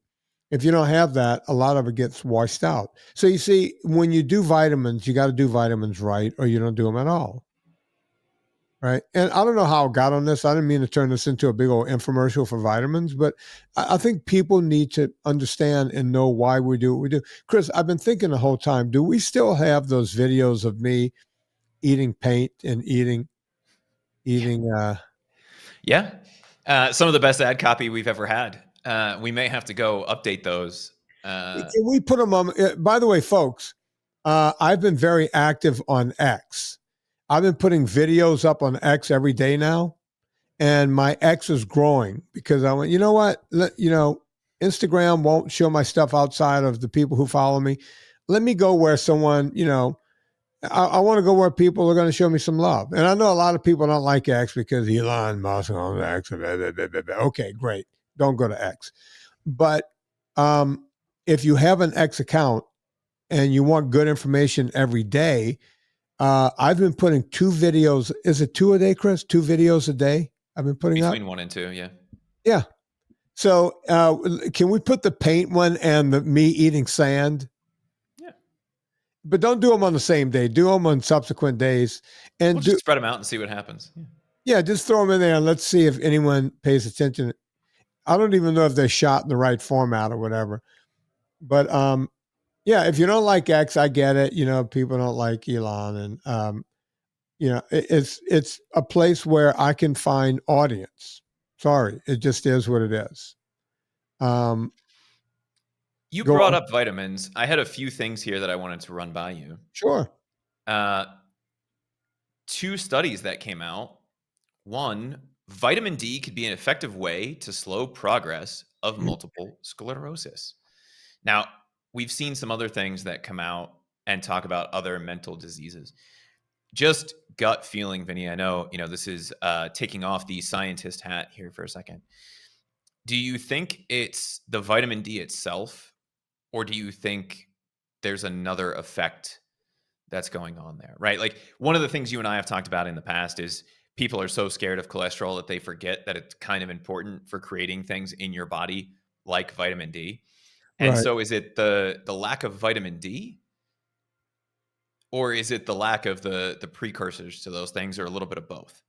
If you don't have that, a lot of it gets washed out. So you see, when you do vitamins, you got to do vitamins right, or you don't do them at all. Right. And I don't know how I got on this. I didn't mean to turn this into a big old infomercial for vitamins, but I think people need to understand and know why we do what we do. Chris, I've been thinking the whole time, do we still have those videos of me eating paint and eating Yeah. Some of the best ad copy we've ever had. We may have to go update those. can we put them on? By the way, folks, I've been very active on X. I've been putting videos up on X every day now, and my X is growing because I went, you know what? Instagram won't show my stuff outside of the people who follow me. Let me go where someone, I want to go where people are going to show me some love. And I know a lot of people don't like X because Elon Musk on X. Okay, great. Don't go to X. But if you have an X account and you want good information every day, I've been putting 2 videos. Is it 2 a day, Chris? 2 videos a day I've been putting Between up? 1 and 2, yeah. Yeah. So can we put the paint one and the me eating sand? Yeah. But don't do them on the same day. Do them on subsequent days. And We'll just spread them out and see what happens. Yeah, just throw them in there and let's see if anyone pays attention. I don't even know if they're shot in the right format or whatever. But yeah, if you don't like X, I get it. People don't like Elon, and it's a place where I can find audience. Sorry, it just is what it is. You Go brought on. up vitamins. I had a few things here that I wanted to run by you. Sure. 2 studies that came out. One, vitamin D could be an effective way to slow progress of multiple sclerosis. Now, we've seen some other things that come out and talk about other mental diseases. Just gut feeling, Vinnie. I know, this is taking off the scientist hat here for a second. Do you think it's the vitamin D itself, or do you think there's another effect that's going on there, right? Like, one of the things you and I have talked about in the past is people are so scared of cholesterol that they forget that it's kind of important for creating things in your body like vitamin D. And Right. so is it the lack of vitamin D, Or is it the lack of the precursors to those things, or a little bit of both,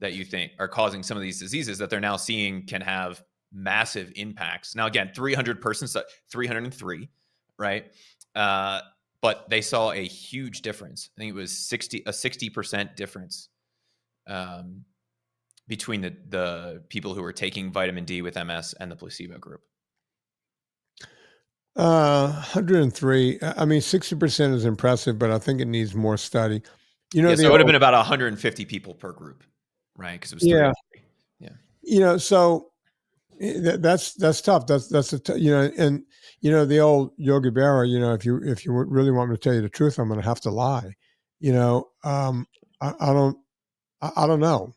that you think are causing some of these diseases that they're now seeing can have massive impacts? Now, again, 300 persons, 303, right? But they saw a huge difference. I think it was 60% difference between the people who were taking vitamin D with MS and the placebo group. 103. I mean, 60% is impressive, but I think it needs more study. You know, So it would have been about 150 people per group, right? Because it was 303. Yeah. You know, so that's tough. That's you know, and you know, the old Yogi Berra, you know, if you really want me to tell you the truth, I'm going to have to lie. You know, I don't know.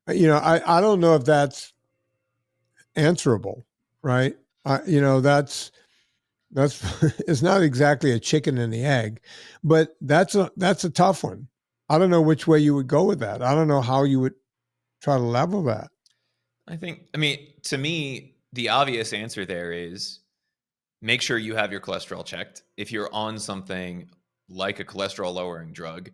You know, I don't know if that's answerable, right? You know, that's it's not exactly a chicken and the egg, but that's a tough one. I don't know which way you would go with that. I don't know how you would try to level that. I mean, to me, the obvious answer there is make sure you have your cholesterol checked. If you're on something like a cholesterol lowering drug,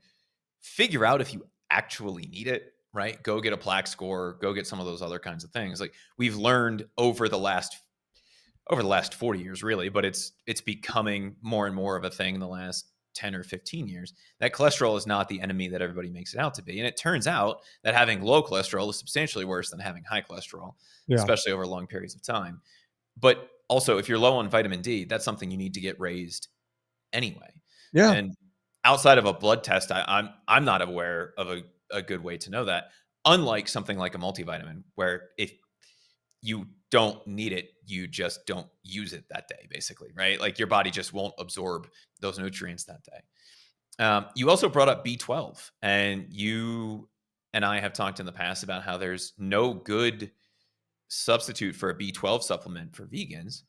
figure out if you actually need it, right? Go get a plaque score, go get some of those other kinds of things. Like we've learned over the last 40 years, really, but it's becoming more and more of a thing in the last 10 or 15 years, that cholesterol is not the enemy that everybody makes it out to be. And it turns out that having low cholesterol is substantially worse than having high cholesterol, especially over long periods of time. But also, if you're low on vitamin D, that's something you need to get raised anyway. Yeah. And outside of a blood test, I'm not aware of a good way to know that. Unlike something like a multivitamin, where if you don't need it, you just don't use it that day, basically, right? Like your body just won't absorb those nutrients that day. You also brought up B12, and you and I have talked in the past about how there's no good substitute for a B12 supplement for vegans.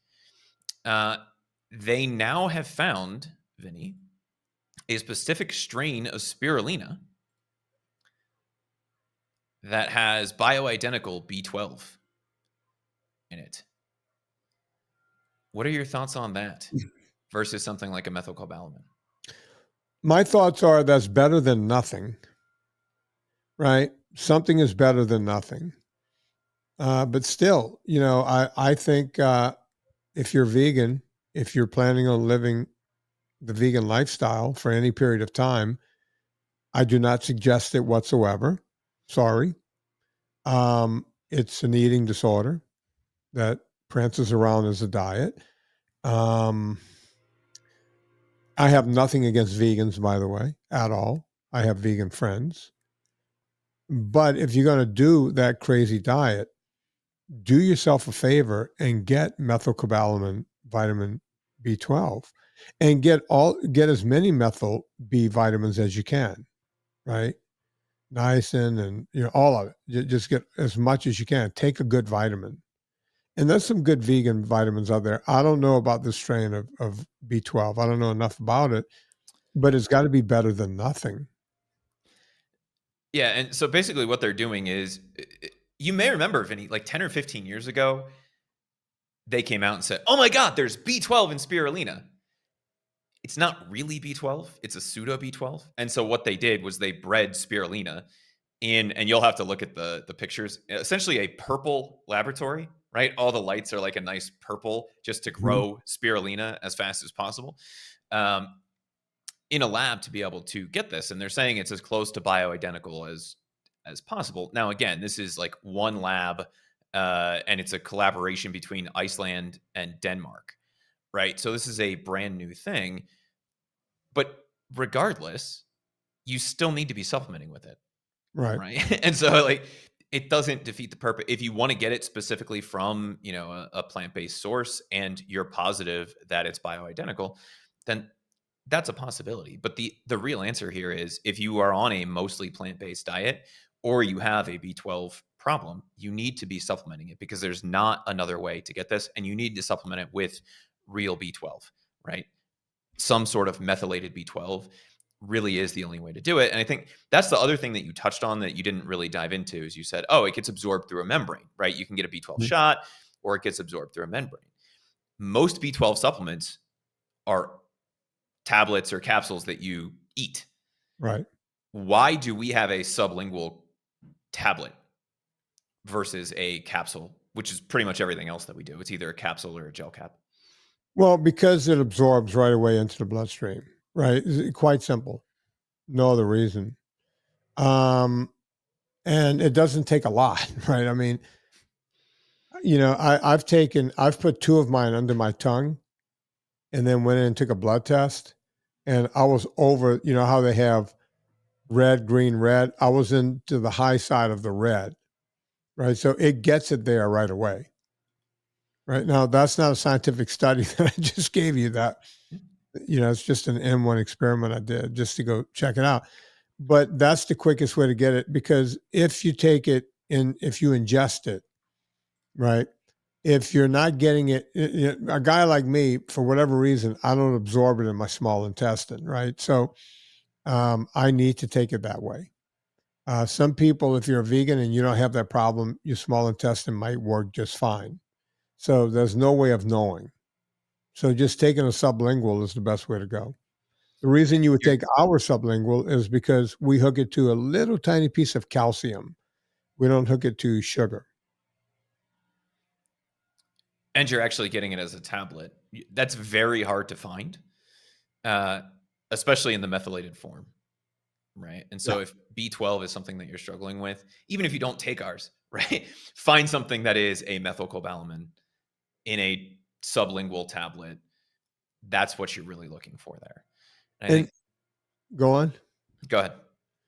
They now have found, Vinny, a specific strain of spirulina that has bioidentical B12 in it. What are your thoughts on that versus something like a methylcobalamin? My thoughts are that's better than nothing, right? Something is better than nothing. But still, you know, I think if you're vegan, if you're planning on living the vegan lifestyle for any period of time, I do not suggest it whatsoever. Sorry. It's an eating disorder that prances around as a diet. I have nothing against vegans, by the way, at all. I have vegan friends. But if you're going to do that crazy diet, do yourself a favor and get methylcobalamin vitamin B12 and get as many methyl B vitamins as you can, right? Niacin and all of it. Just get as much as you can. Take a good vitamin. And there's some good vegan vitamins out there. I don't know about this strain of B12. I don't know enough about it, but it's got to be better than nothing. Yeah, and so basically what they're doing is, you may remember, Vinny, like 10 or 15 years ago, they came out and said, oh my God, there's B12 in spirulina. It's not really B12. It's a pseudo B12. And so what they did was they bred spirulina in, and you'll have to look at the pictures, essentially a purple laboratory, right? All the lights are like a nice purple just to grow spirulina as fast as possible. In a lab to be able to get this. And they're saying it's as close to bioidentical as possible. Now, again, this is like one lab, and it's a collaboration between Iceland and Denmark, right? So this is a brand new thing. But regardless, you still need to be supplementing with it. Right. And so like it doesn't defeat the purpose. If you want to get it specifically from, a plant-based source and you're positive that it's bioidentical, then that's a possibility. But the real answer here is if you are on a mostly plant-based diet or you have a B12 problem, you need to be supplementing it because there's not another way to get this. And you need to supplement it with real B12, right? Some sort of methylated B12 really is the only way to do it. And I think that's the other thing that you touched on that you didn't really dive into is you said, oh, it gets absorbed through a membrane, right? You can get a B12 shot or it gets absorbed through a membrane. Most B12 supplements are tablets or capsules that you eat. Right. Why do we have a sublingual tablet versus a capsule, which is pretty much everything else that we do? It's either a capsule or a gel cap. Well, because it absorbs right away into the bloodstream, right? It's quite simple. No other reason. And it doesn't take a lot, right? I mean, I've put 2 of mine under my tongue and then went in and took a blood test, and I was over, how they have red, green, red. I was into the high side of the red, right? So it gets it there right away. Right now, that's not a scientific study that I just gave you. That it's just an M1 experiment I did just to go check it out. But that's the quickest way to get it, because if you take it if you ingest it, right? If you're not getting it, a guy like me, for whatever reason, I don't absorb it in my small intestine, right? So I need to take it that way. Some people, if you're a vegan and you don't have that problem, your small intestine might work just fine. So there's no way of knowing. So just taking a sublingual is the best way to go. The reason you would take our sublingual is because we hook it to a little tiny piece of calcium. We don't hook it to sugar. And you're actually getting it as a tablet. That's very hard to find, especially in the methylated form, right? And so if B12 is something that you're struggling with, even if you don't take ours, right, find something that is a methylcobalamin in a sublingual tablet. That's what you're really looking for there. And go on. Go ahead.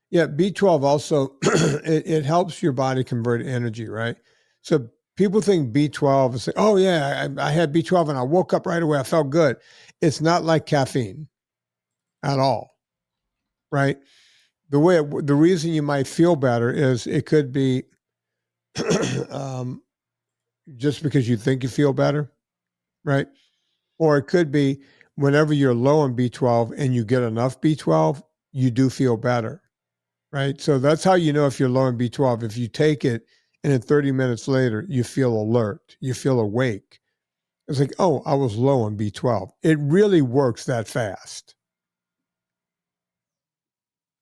Yeah, B12 also, it helps your body convert energy, right? So people think B12 is, oh yeah, I had B12 and I woke up right away. I felt good. It's not like caffeine at all, right? The reason you might feel better is it could be just because you think you feel better, right? Or it could be whenever you're low on B12 and you get enough B12, you do feel better, right? So that's how you know if you're low on B12. If you take it and then 30 minutes later, you feel alert, you feel awake. It's like, oh, I was low on B12. It really works that fast.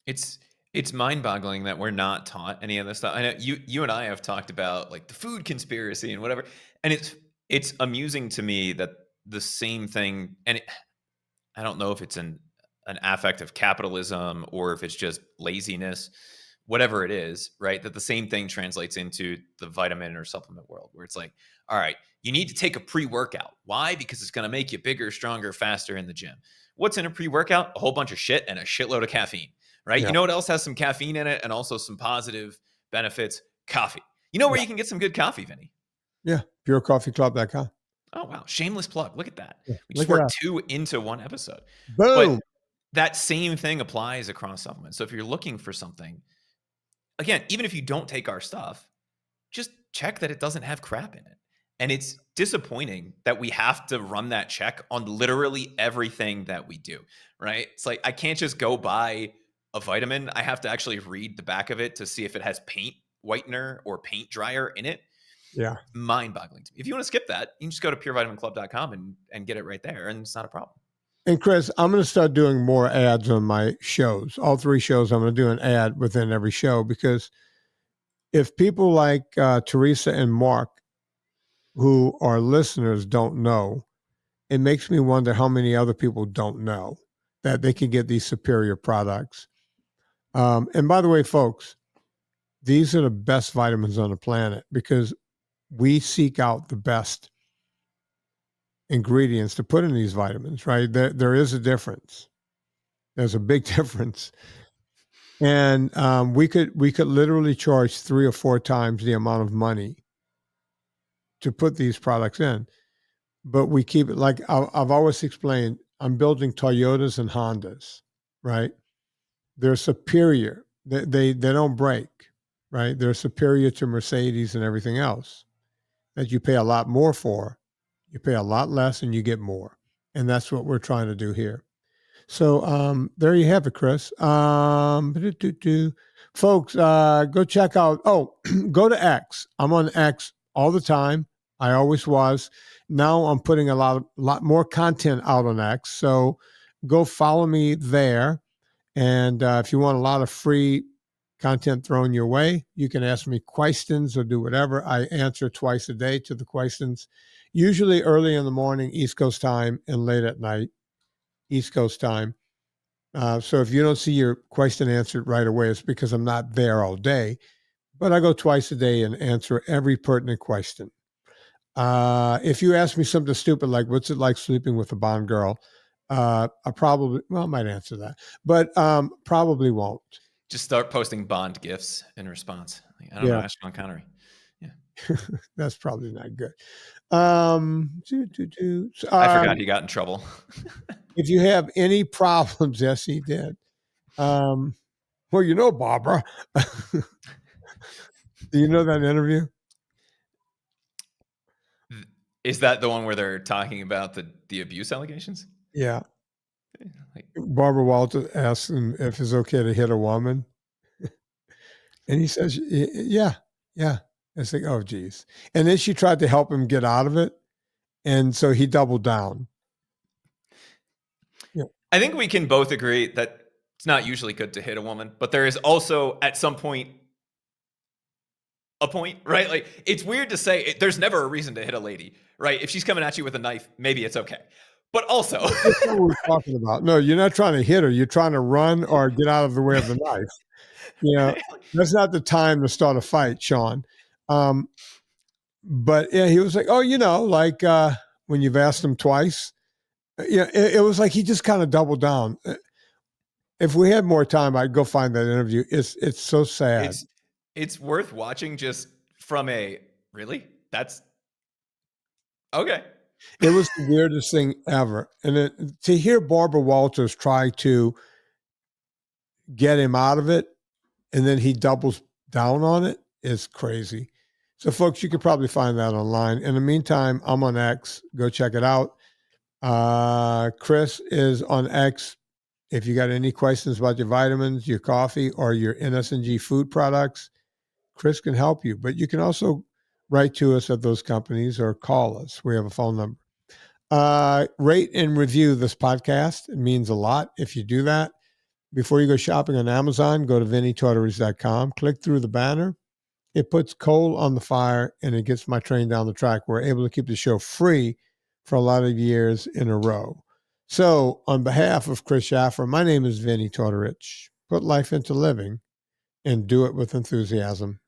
It's mind-boggling that we're not taught any of this stuff. I know you and I have talked about like the food conspiracy and whatever, and it's amusing to me that the same thing, and I don't know if it's an affect of capitalism or if it's just laziness, whatever it is, right? That the same thing translates into the vitamin or supplement world, where it's like, all right, you need to take a pre-workout. Why? Because it's going to make you bigger, stronger, faster in the gym. What's in a pre-workout? A whole bunch of shit and a shitload of caffeine, right? Yeah. You know what else has some caffeine in it and also some positive benefits? Coffee. You know where you can get some good coffee, Vinny? Yeah, purecoffeeclub.com. Oh, wow. Shameless plug. Look at that. Yeah, We just worked 2 into 1 episode. Boom. But that same thing applies across supplements. So if you're looking for something, again, even if you don't take our stuff, just check that it doesn't have crap in it. And it's disappointing that we have to run that check on literally everything that we do, right? It's like, I can't just go buy a vitamin. I have to actually read the back of it to see if it has paint whitener or paint dryer in it. Yeah. Mind-boggling to me. If you want to skip that, you can just go to purevitaminclub.com and get it right there, and it's not a problem. And Chris, I'm going to start doing more ads on my shows. All 3 shows, I'm going to do an ad within every show, because if people like Teresa and Mark, who are listeners, don't know, it makes me wonder how many other people don't know that they can get these superior products. And by the way, folks, these are the best vitamins on the planet, because we seek out the best ingredients to put in these vitamins, right? There is a difference. There's a big difference. And we could literally charge 3 or 4 times the amount of money to put these products in. But we keep it, like I've always explained, I'm building Toyotas and Hondas, right? They're superior. They don't break, right? They're superior to Mercedes and everything else that you pay a lot more for. You pay a lot less and you get more. And that's what we're trying to do here. So there you have it, Chris. Folks, go check out. Oh, go to X. I'm on X all the time. I always was. Now I'm putting a lot more content out on X. So go follow me there. And if you want a lot of free content thrown your way, you can ask me questions or do whatever. I answer twice a day to the questions, usually early in the morning, East Coast time, and late at night, East Coast time. So if you don't see your question answered right away, it's because I'm not there all day. But I go twice a day and answer every pertinent question. If you ask me something stupid like, what's it like sleeping with a Bond girl? I might answer that, but probably won't. Just start posting Bond gifs in response. Like, I don't know, ask Sean Connery. Yeah. That's probably not good. I forgot he got in trouble. If you have any problems, yes, he did. Well, Barbara. Do you know that interview? Is that the one where they're talking about the abuse allegations? Yeah. Barbara Walters asks him if it's okay to hit a woman. And he says, yeah. It's like, oh, geez. And then she tried to help him get out of it. And so he doubled down. Yeah. I think we can both agree that it's not usually good to hit a woman, but there is also at some point a point, right? Like, it's weird to say there's never a reason to hit a lady, right? If she's coming at you with a knife, maybe it's okay. But also, that's what we're talking about. No, you're not trying to hit her. You're trying to run or get out of the way of the knife. That's not the time to start a fight, Sean. But yeah, he was like, oh, like when you've asked him twice, it was like he just kind of doubled down. If we had more time, I'd go find that interview. It's so sad. It's worth watching just from really? That's okay. It was the weirdest thing ever. And to hear Barbara Walters try to get him out of it, and then he doubles down on it, is crazy. So, folks, you could probably find that online. In the meantime, I'm on X. Go check it out. Chris is on X. If you got any questions about your vitamins, your coffee, or your NSNG food products, Chris can help you. But you can also write to us at those companies or call us. We have a phone number. Rate and review this podcast. It means a lot if you do that. Before you go shopping on Amazon, go to VinnieTortorich.com. Click through the banner. It puts coal on the fire, and it gets my train down the track. We're able to keep the show free for a lot of years in a row. So on behalf of Chris Shaffer, my name is Vinnie Tortorich. Put life into living and do it with enthusiasm.